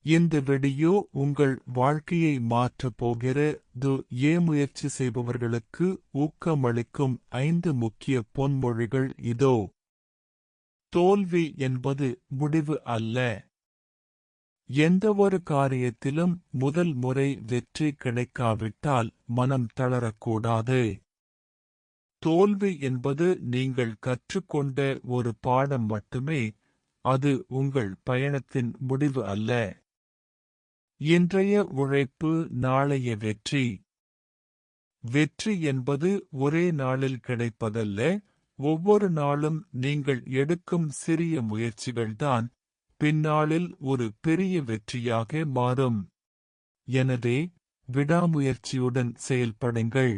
இந்த வீடியோ உங்கள் வாழ்க்கையை மாற்றப் போகிறது. முயற்சி செய்பவர்களுக்கு ஊக்கமளிக்கும் 5 முக்கிய பொன்மொழிகள் இதோ. தோல்வி என்பது முடிவு அல்ல. எந்தவொரு காரியத்திலும் முதல் முறை வெற்றி கிடைக்காவிட்டால் மனம் தளரக்கூடாது. தோல்வி என்பது நீங்கள் கற்றுக்கொண்ட ஒரு பாடம் மட்டுமே, அது உங்கள் பயணத்தின் முடிவு அல்ல. இன்றைய உழைப்பு நாளைய வெற்றி. வெற்றி என்பது ஒரே நாளில் கிடைப்பதல்ல, ஒவ்வொரு நாளும் நீங்கள் எடுக்கும் சிறிய முயற்சிகள்தான் பின்னாளில் ஒரு பெரிய வெற்றியாக மாறும். எனவே விடாமுயற்சியுடன் செயல்படுங்கள்.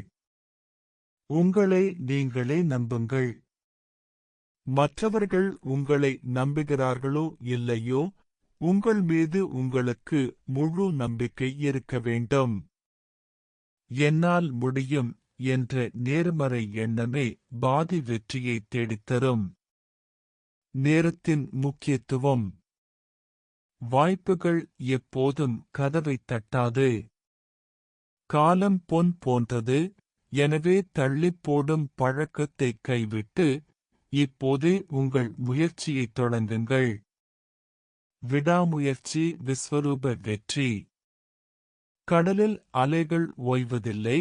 உங்களை நீங்களே நம்புங்கள். மற்றவர்கள் உங்களை நம்புகிறார்களோ இல்லையோ, உங்கள் மீது உங்களுக்கு முழு நம்பிக்கை இருக்க வேண்டும். என்னால் முடியும் என்ற நேர்மறை எண்ணமே பாதி வெற்றியை தேடித்தரும். நேரத்தின் முக்கியத்துவம். வாய்ப்புகள் எப்போதும் கதவை தட்டாது. காலம் பொன் போன்றது, எனவே தள்ளிப் போடும் பழக்கத்தை கைவிட்டு இப்போதே உங்கள் முயற்சியைத் தொடங்குங்கள். விடாமுயற்சி விஸ்வரூப வெற்றி. கடலில் அலைகள் ஓய்வதில்லை,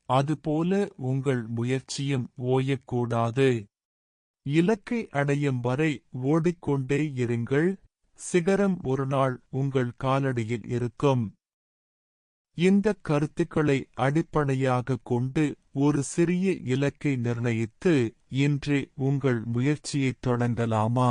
அதுபோல உங்கள் முயற்சியும் ஓயக்கூடாது. இலக்கை அடையும் வரை ஓடிக்கொண்டே இருங்கள். சிகரம் ஒரு நாள் உங்கள் காலடியில் இருக்கும். இந்த கருத்துக்களை அடிப்படையாக கொண்டு ஒரு சிறிய இலக்கை நிர்ணயித்து இன்று உங்கள் முயற்சியைத் தொடங்கலாமா?